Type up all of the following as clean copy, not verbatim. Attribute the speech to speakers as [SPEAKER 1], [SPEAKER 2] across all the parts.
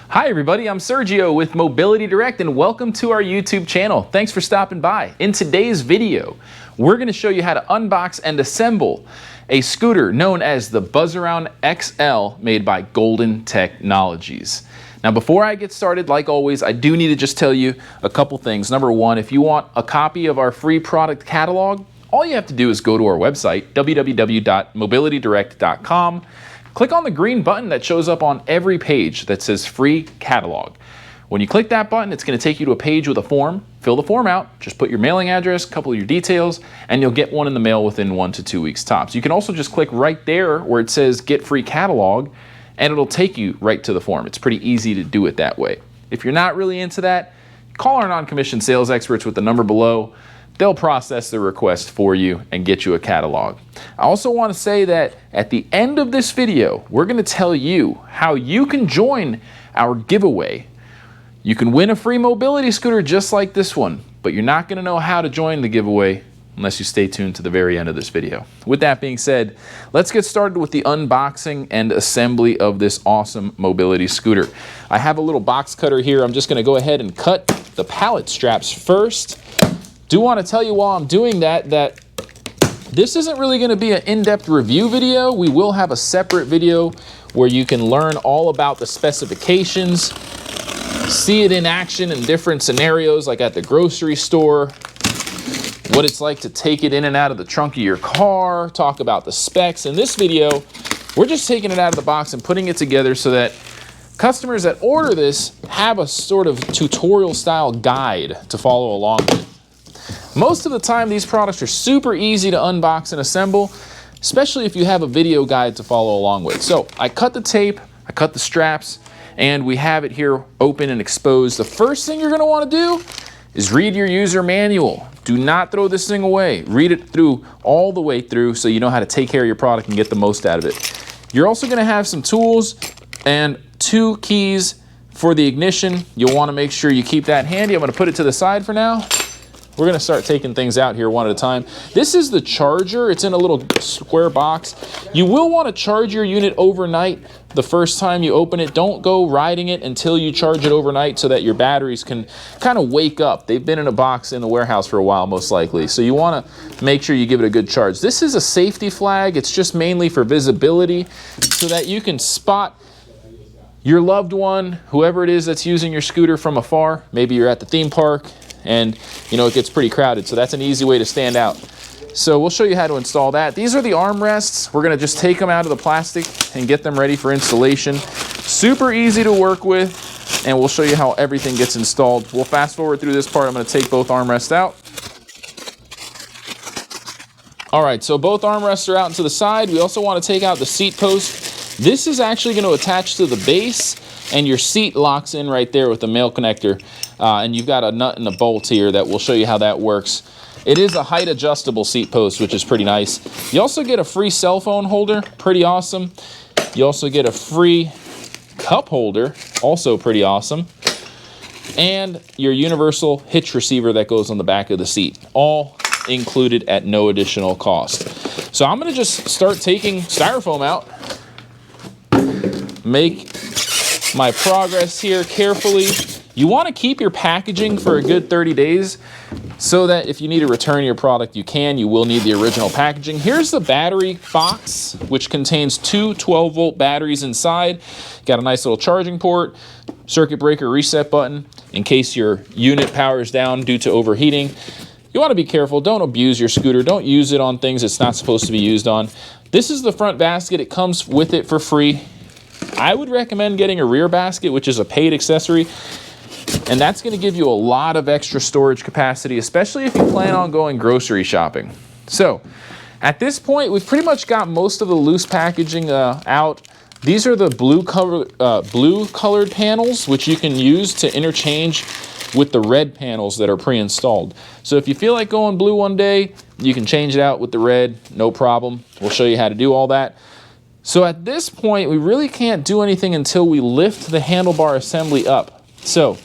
[SPEAKER 1] Hi everybody, I'm Sergio with Mobility Direct and welcome to our YouTube channel. Thanks for stopping by. In today's video, we're going to show you how to unbox and assemble a scooter known as the Buzzaround XL made by Golden Technologies. Now before I get started, like always, I do need to just tell you a couple things. Number one, if you want a copy of our free product catalog, all you have to do is go to our website, www.mobilitydirect.com. Click on the green button that shows up on every page that says free catalog. When you click that button, it's going to take you to a page with a form. Fill the form out, just put your mailing address, a couple of your details, and you'll get one in the mail within 1 to 2 weeks tops. You can also just click right there where it says get free catalog, and it'll take you right to the form. It's pretty easy to do it that way. If you're not really into that, call our non-commissioned sales experts with the number below. They'll process the request for you and get you a catalog. I also want to say that at the end of this video, we're going to tell you how you can join our giveaway. You can win a free mobility scooter just like this one, but you're not going to know how to join the giveaway unless you stay tuned to the very end of this video. With that being said, let's get started with the unboxing and assembly of this awesome mobility scooter. I have a little box cutter here. I'm just going to go ahead and cut the pallet straps first. Do want to tell you while I'm doing that this isn't really going to be an in-depth review video. We will have a separate video where you can learn all about the specifications, see it in action in different scenarios like at the grocery store, what it's like to take it in and out of the trunk of your car, talk about the specs. In this video, we're just taking it out of the box and putting it together so that customers that order this have a sort of tutorial style guide to follow along with. Most of the time, these products are super easy to unbox and assemble, especially if you have a video guide to follow along with. So I cut the tape, I cut the straps, and we have it here open and exposed. The first thing you're going to want to do is read your user manual. Do not throw this thing away. Read it through all the way through so you know how to take care of your product and get the most out of it. You're also going to have some tools and 2 keys for the ignition. You'll want to make sure you keep that handy. I'm going to put it to the side for now. We're going to start taking things out here one at a time. This is the charger. It's in a little square box. You will want to charge your unit overnight the first time you open it. Don't go riding it until you charge it overnight so that your batteries can kind of wake up. They've been in a box in the warehouse for a while, most likely. So you want to make sure you give it a good charge. This is a safety flag. It's just mainly for visibility so that you can spot your loved one, whoever it is that's using your scooter from afar. Maybe you're at the theme park and you know it gets pretty crowded, so that's an easy way to stand out. So we'll show you how to install that. These are the armrests. We're going to just take them out of the plastic and get them ready for installation. Super easy to work with, and we'll show you how everything gets installed. We'll fast forward through this part. I'm going to take both armrests out. All right, so both armrests are out and to the side. We also want to take out the seat post. This is actually going to attach to the base, and your seat locks in right there with the male connector. And you've got a nut and a bolt here that will show you how that works. It is a height adjustable seat post, which is pretty nice. You also get a free cell phone holder, pretty awesome. You also get a free cup holder, also pretty awesome. And your universal hitch receiver that goes on the back of the seat, all included at no additional cost. So I'm going to just start taking styrofoam out. Make my progress here carefully. You want to keep your packaging for a good 30 days so that if you need to return your product, you can. You will need the original packaging. Here's the battery box, which contains 2 12-volt batteries inside. Got a nice little charging port, circuit breaker reset button in case your unit powers down due to overheating. You want to be careful. Don't abuse your scooter. Don't use it on things it's not supposed to be used on. This is the front basket. It comes with it for free. I would recommend getting a rear basket, which is a paid accessory. And that's going to give you a lot of extra storage capacity, especially if you plan on going grocery shopping. So at this point, we've pretty much got most of the loose packaging out. These are the blue colored panels, which you can use to interchange with the red panels that are pre-installed. So if you feel like going blue one day, you can change it out with the red, no problem. We'll show you how to do all that. So at this point, we really can't do anything until we lift the handlebar assembly up. So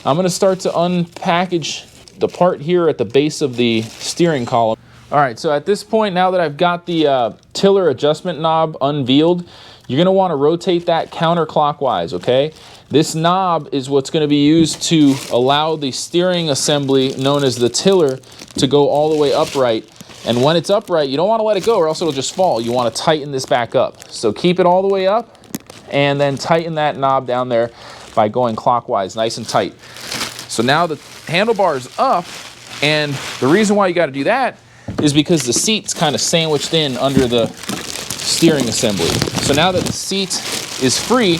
[SPEAKER 1] I'm going to start to unpackage the part here at the base of the steering column. All right, so at this point, now that I've got the tiller adjustment knob unveiled, you're going to want to rotate that counterclockwise, okay? This knob is what's going to be used to allow the steering assembly, known as the tiller, to go all the way upright. And when it's upright, you don't want to let it go or else it'll just fall. You want to tighten this back up. So keep it all the way up and then tighten that knob down there by going clockwise, nice and tight. So now the handlebar is up, and the reason why you got to do that is because the seat's kind of sandwiched in under the steering assembly. So now that the seat is free,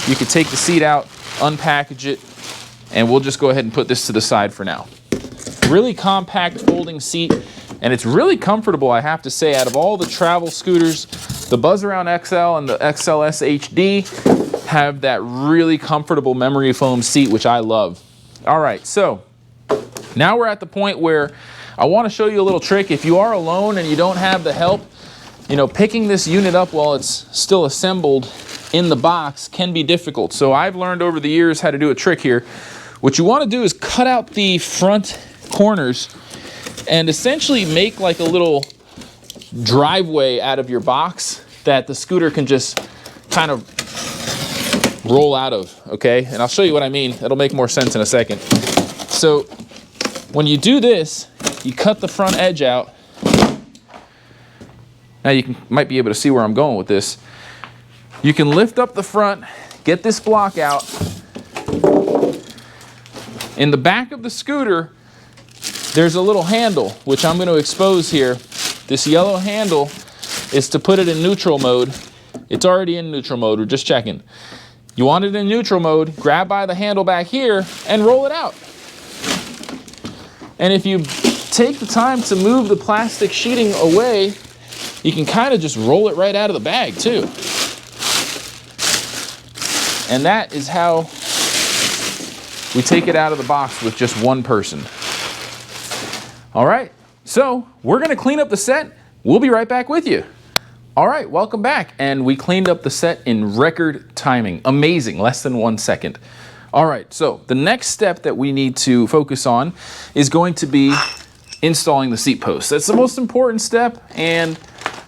[SPEAKER 1] you can take the seat out, unpackage it, and we'll just go ahead and put this to the side for now. Really compact folding seat, and it's really comfortable, I have to say. Out of all the travel scooters, the Buzzaround XL and the XLS HD have that really comfortable memory foam seat, which I love. All right, so now we're at the point where I want to show you a little trick. If you are alone and you don't have the help, you know, picking this unit up while it's still assembled in the box can be difficult. So I've learned over the years how to do a trick here. What you want to do is cut out the front corners and essentially make like a little driveway out of your box that the scooter can just kind of roll out of, okay? And I'll show you what I mean. It'll make more sense in a second. So when you do this, you cut the front edge out. Now you might be able to see where I'm going with this. You can lift up the front, get this block out. In the back of the scooter, there's a little handle, which I'm going to expose here. This yellow handle is to put it in neutral mode. It's already in neutral mode, we're just checking. You want it in neutral mode, grab by the handle back here and roll it out. And if you take the time to move the plastic sheeting away, you can kind of just roll it right out of the bag too. And that is how we take it out of the box with just one person. All right, so we're gonna clean up the set. We'll be right back with you. All right, welcome back. And we cleaned up the set in record timing. Amazing, less than 1 second. All right, so the next step that we need to focus on is going to be installing the seat post. That's the most important step, and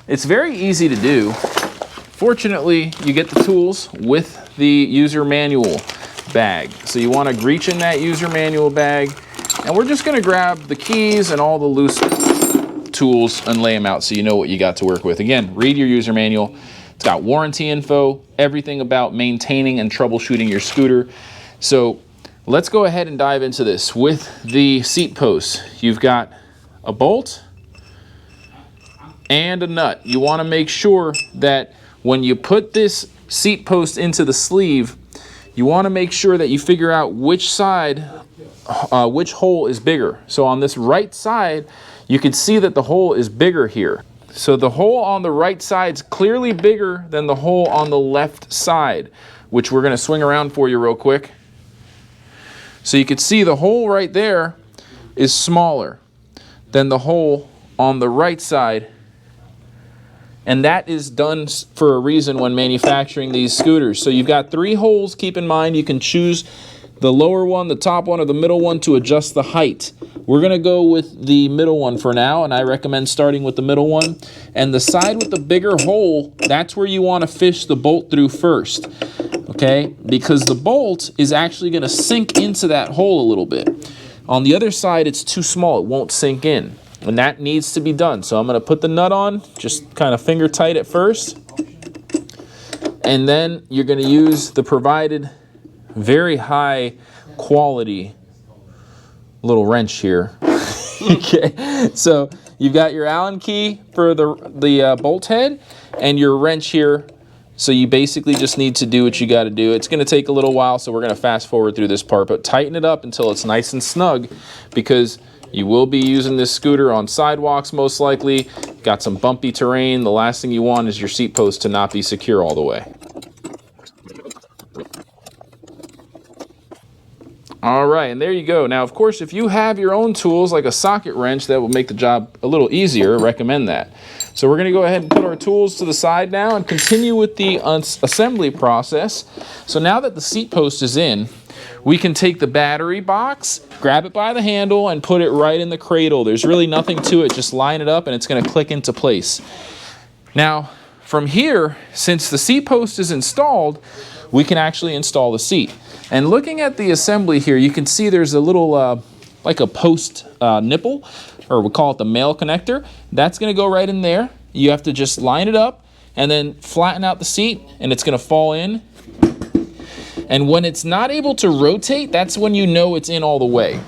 [SPEAKER 1] it's very easy to do. Fortunately, you get the tools with the user manual bag. So you want to reach in that user manual bag, and we're just going to grab the keys and all the loose tools and lay them out so you know what you got to work with. Again, read your user manual. It's got warranty info, everything about maintaining and troubleshooting your scooter. So let's go ahead and dive into this. With the seat post, you've got a bolt and a nut. You want to make sure that when you put this seat post into the sleeve, you want to make sure that you figure out which side, which hole is bigger. So on this right side, you can see that the hole is bigger here. So the hole on the right side is clearly bigger than the hole on the left side, which we're going to swing around for you real quick. So you can see the hole right there is smaller than the hole on the right side. And that is done for a reason when manufacturing these scooters. So you've got 3 holes, keep in mind. You can choose the lower one, the top one, or the middle one to adjust the height. We're gonna go with the middle one for now, and I recommend starting with the middle one. And the side with the bigger hole, that's where you wanna fish the bolt through first, okay? Because the bolt is actually gonna sink into that hole a little bit. On the other side, it's too small, it won't sink in. And that needs to be done. So I'm gonna put the nut on, just kind of finger tight at first. And then you're gonna use the provided very high quality little wrench here. Okay, so you've got your Allen key for the bolt head and your wrench here. So you basically just need to do what you got to do. It's going to take a little while, so we're going to fast forward through this part, but tighten it up until it's nice and snug, because you will be using this scooter on sidewalks most likely. Got some bumpy terrain. The last thing you want is your seat post to not be secure all the way. All right, and there you go. Now, of course, if you have your own tools like a socket wrench, that will make the job a little easier. Recommend that. So we're going to go ahead and put our tools to the side now and continue with the assembly process. So now that the seat post is in, we can take the battery box, grab it by the handle, and put it right in the cradle. There's really nothing to it. Just line it up and it's going to click into place. Now, from here, since the seat post is installed, we can actually install the seat. And looking at the assembly here, you can see there's a little like a post nipple, or we call it the male connector. That's gonna go right in there. You have to just line it up and then flatten out the seat, and it's gonna fall in. And when it's not able to rotate, that's when you know it's in all the way.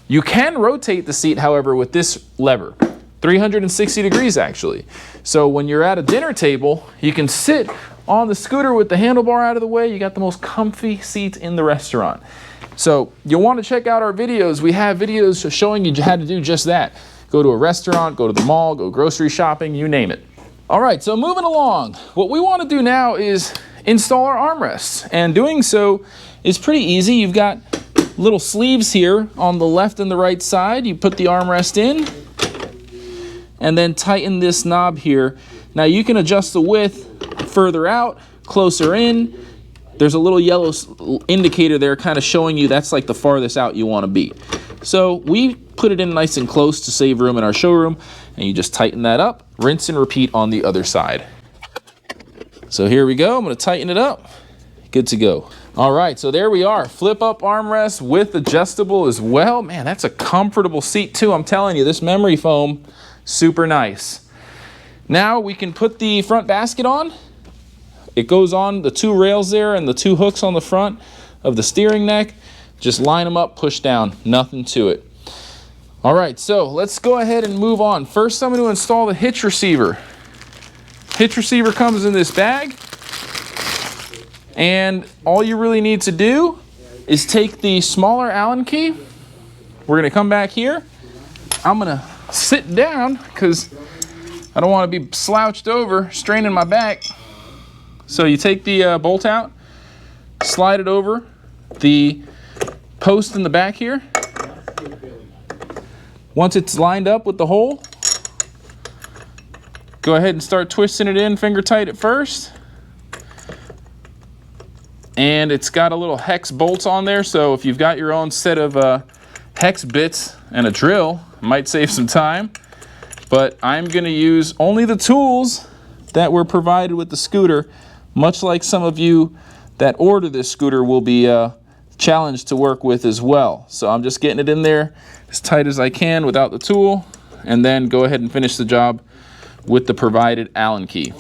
[SPEAKER 1] You can rotate the seat, however, with this lever, 360 degrees actually. So when you're at a dinner table, you can sit on the scooter with the handlebar out of the way. You got the most comfy seat in the restaurant. So you'll want to check out our videos. We have videos showing you how to do just that. Go to a restaurant, go to the mall, go grocery shopping, you name it. All right, so moving along, what we want to do now is install our armrests, and doing so is pretty easy. You've got little sleeves here on the left and the right side. You put the armrest in and then tighten this knob here. Now you can adjust the width further out, closer in. There's a little yellow indicator there kind of showing you that's like the farthest out you want to be. So we put it in nice and close to save room in our showroom, and you just tighten that up, rinse and repeat on the other side. So here we go, I'm gonna tighten it up. Good to go. All right, so there we are. Flip up armrest with adjustable as well. Man, that's a comfortable seat too. I'm telling you, this memory foam, super nice. Now we can put the front basket on. It goes on the two rails there and the two hooks on the front of the steering neck. Just line them up, push down, nothing to it. All right, so let's go ahead and move on. First, I'm going to install the hitch receiver. Hitch receiver comes in this bag, and all you really need to do is take the smaller Allen key. We're going to come back here. I'm going to sit down because I don't want to be slouched over, straining my back. So you take the bolt out, slide it over the post in the back here. Once it's lined up with the hole, go ahead and start twisting it in, finger tight at first. And it's got a little hex bolts on there, so if you've got your own set of hex bits and a drill, it might save some time. But I'm gonna use only the tools that were provided with the scooter, much like some of you that order this scooter will be challenged to work with as well. So I'm just getting it in there as tight as I can without the tool, and then go ahead and finish the job with the provided Allen key.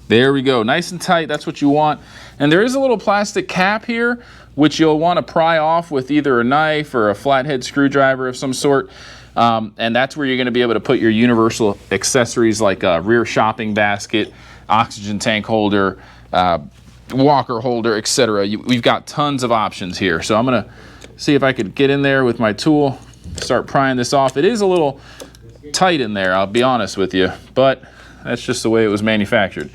[SPEAKER 1] There we go, nice and tight, that's what you want. And there is a little plastic cap here, which you'll want to pry off with either a knife or a flathead screwdriver of some sort. And that's where you're going to be able to put your universal accessories like a rear shopping basket, oxygen tank holder, walker holder, etc. We've got tons of options here. So I'm going to see if I could get in there with my tool, start prying this off. It is a little tight in there, I'll be honest with you, but that's just the way it was manufactured.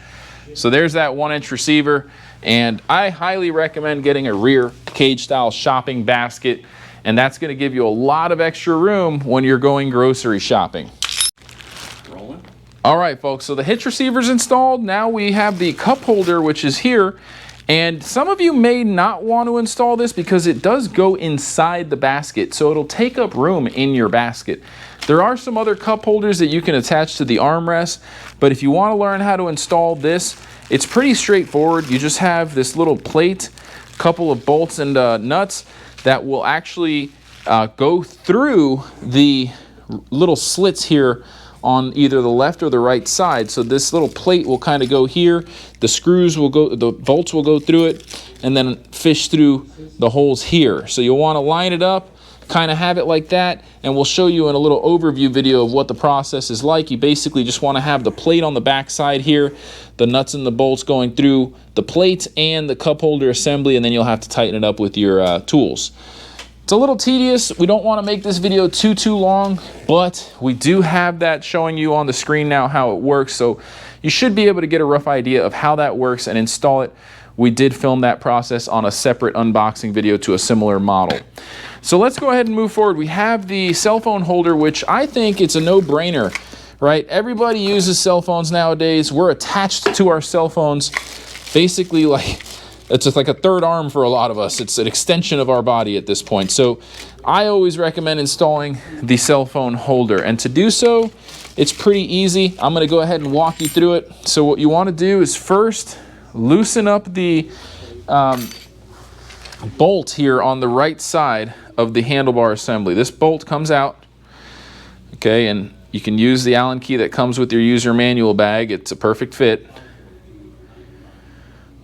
[SPEAKER 1] So there's that 1-inch receiver, and I highly recommend getting a rear cage style shopping basket, and that's going to give you a lot of extra room when you're going grocery shopping. Rolling. All right, folks, so the hitch receiver's installed. Now we have the cup holder, which is here. And some of you may not want to install this because it does go inside the basket, so it'll take up room in your basket. There are some other cup holders that you can attach to the armrest, but if you want to learn how to install this, it's pretty straightforward. You just have this little plate, couple of bolts and nuts that will actually go through the little slits here on either the left or the right side. So this little plate will kind of go here, the screws will go, the bolts will go through it, and then fish through the holes here. So you'll want to line it up, kind of have it like that, and we'll show you in a little overview video of what the process is like. You basically just want to have the plate on the back side here, the nuts and the bolts going through the plate and the cup holder assembly, and then you'll have to tighten it up with your tools. It's a little tedious. We don't want to make this video too long, but we do have that showing you on the screen now how it works, so you should be able to get a rough idea of how that works and install it. We did film that process on a separate unboxing video to a similar model. So let's go ahead and move forward. We have the cell phone holder, which I think it's a no-brainer, right? Everybody uses cell phones nowadays. We're attached to our cell phones basically like it's just like a third arm for a lot of us. It's an extension of our body at this point. So I always recommend installing the cell phone holder. And to do so It's pretty easy. I'm going to go ahead and walk you through it. So what you want to do is first loosen up the bolt here on the right side of the handlebar assembly. This bolt comes out, okay, and you can use the Allen key that comes with your user manual bag. It's a perfect fit.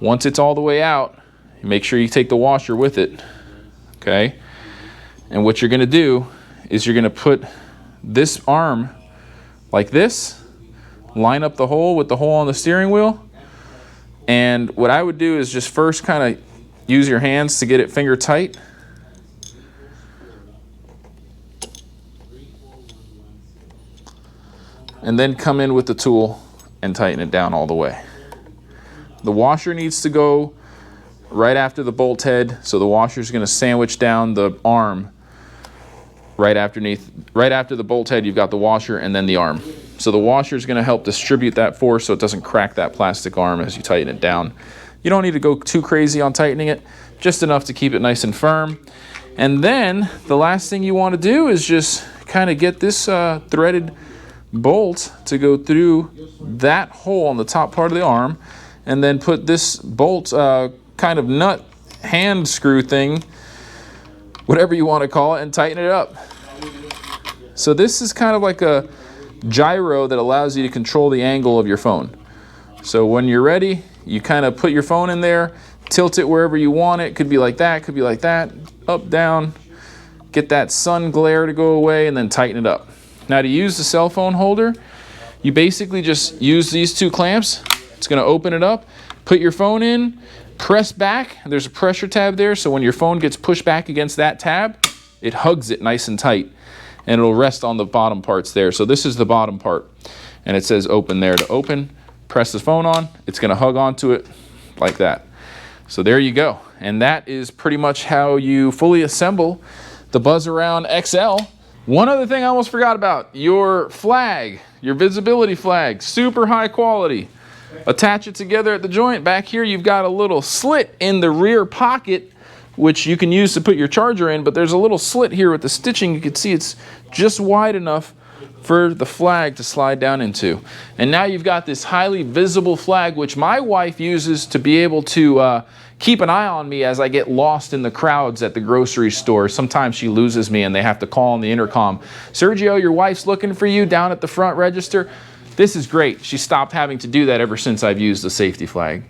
[SPEAKER 1] Once it's all the way out, make sure you take the washer with it, okay? And what you're going to do is you're going to put this arm like this, line up the hole with the hole on the steering wheel, and what I would do is just first kind of use your hands to get it finger tight. And then come in with the tool and tighten it down all the way. The washer needs to go right after the bolt head, so the washer is going to sandwich down the arm right after the bolt head. You've got the washer and then the arm. So the washer is going to help distribute that force so it doesn't crack that plastic arm as you tighten it down. You don't need to go too crazy on tightening it, just enough to keep it nice and firm. And then the last thing you want to do is just kind of get this threaded bolt to go through that hole on the top part of the arm, and then put this bolt kind of nut hand screw thing, whatever you want to call it, and tighten it up. So this is kind of like a gyro that allows you to control the angle of your phone. So when you're ready, you kind of put your phone in there, tilt it wherever you want it. Could be like that, could be like that, up, down. Get that sun glare to go away, and then tighten it up. Now to use the cell phone holder, you basically just use these two clamps. It's going to open it up, put your phone in, press back. There's a pressure tab there, so when your phone gets pushed back against that tab, it hugs it nice and tight, and it'll rest on the bottom parts there. So this is the bottom part, and it says open there. To open, press the phone on, it's going to hug onto it like that. So there you go, and that is pretty much how you fully assemble the Buzzaround XL. One other thing I almost forgot about, your flag, your visibility flag, super high quality. Attach it together at the joint. Back here you've got a little slit in the rear pocket, which you can use to put your charger in, but there's a little slit here with the stitching. You can see it's just wide enough for the flag to slide down into. And now you've got this highly visible flag, which my wife uses to be able to keep an eye on me as I get lost in the crowds at the grocery store. Sometimes she loses me and they have to call on the intercom. Sergio, your wife's looking for you down at the front register. This is great. She stopped having to do that ever since I've used the safety flag.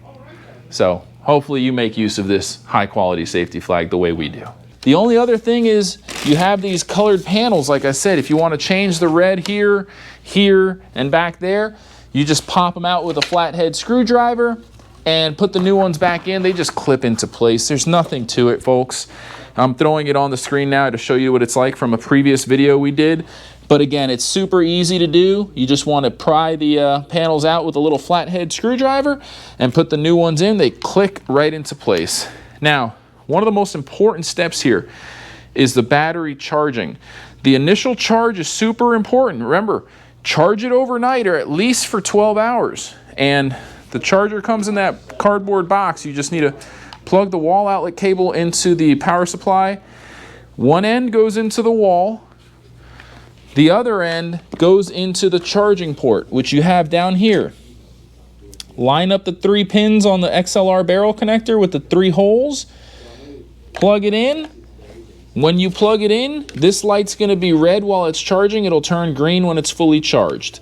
[SPEAKER 1] So hopefully you make use of this high quality safety flag the way we do. The only other thing is you have these colored panels. Like I said, if you want to change the red here, here, and back there, you just pop them out with a flathead screwdriver and put the new ones back in. They just clip into place. There's nothing to it, folks. I'm throwing it on the screen now to show you what it's like from a previous video we did. But again, it's super easy to do. You just want to pry the panels out with a little flathead screwdriver and put the new ones in. They click right into place. Now, one of the most important steps here is the battery charging. The initial charge is super important. Remember, charge it overnight or at least for 12 hours. And the charger comes in that cardboard box. You just need to plug the wall outlet cable into the power supply. One end goes into the wall. The other end goes into the charging port, which you have down here. Line up the 3 pins on the XLR barrel connector with the 3 holes. Plug it in. When you plug it in, this light's going to be red while it's charging. It'll turn green when it's fully charged.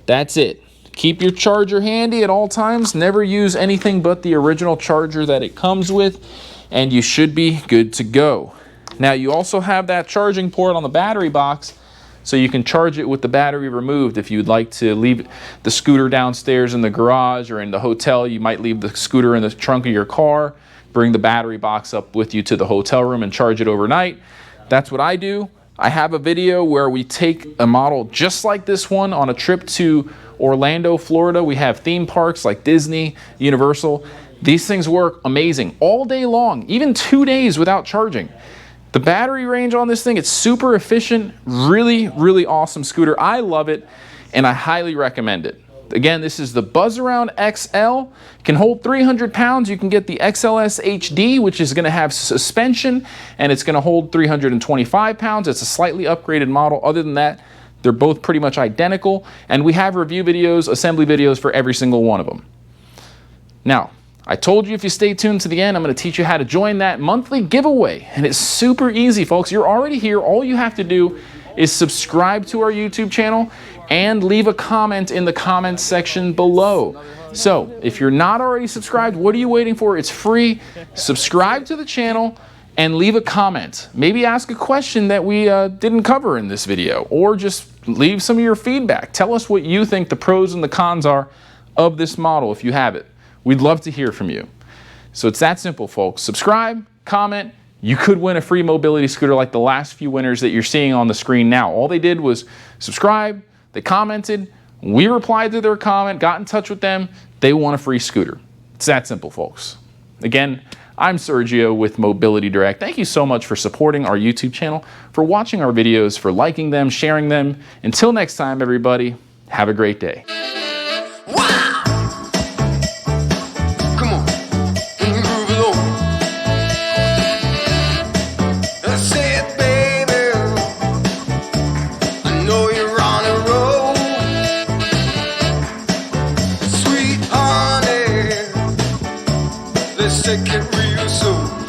[SPEAKER 1] That's it. Keep your charger handy at all times. Never use anything but the original charger that it comes with, and you should be good to go. Now, you also have that charging port on the battery box, so you can charge it with the battery removed. If you'd like to leave the scooter downstairs in the garage or in the hotel, you might leave the scooter in the trunk of your car, bring the battery box up with you to the hotel room and charge it overnight. That's what I do. I have a video where we take a model just like this one on a trip to Orlando, Florida. We have theme parks like Disney, Universal. These things work amazing all day long, even 2 days without charging. The battery range on this thing, it's super efficient, really, really awesome scooter. I love it, and I highly recommend it. Again, this is the Buzzaround XL. It can hold 300 pounds. You can get the XLS HD, which is going to have suspension, and it's going to hold 325 pounds. It's a slightly upgraded model. Other than that, They're both pretty much identical, and we have review videos, assembly videos for every single one of them. Now, I told you if you stay tuned to the end, I'm going to teach you how to join that monthly giveaway. And it's super easy, folks. You're already here. All you have to do is subscribe to our YouTube channel and leave a comment in the comments section below. So if you're not already subscribed, what are you waiting for? It's free. Subscribe to the channel and leave a comment. Maybe ask a question that we didn't cover in this video, or just leave some of your feedback. Tell us what you think the pros and the cons are of this model if you have it. We'd love to hear from you. So it's that simple, folks. Subscribe, comment. You could win a free mobility scooter like the last few winners that you're seeing on the screen now. All they did was subscribe, they commented, we replied to their comment, got in touch with them, they won a free scooter. It's that simple, folks. Again, I'm Sergio with Mobility Direct. Thank you so much for supporting our YouTube channel, for watching our videos, for liking them, sharing them. Until next time, everybody, have a great day.
[SPEAKER 2] Let's take it real slow.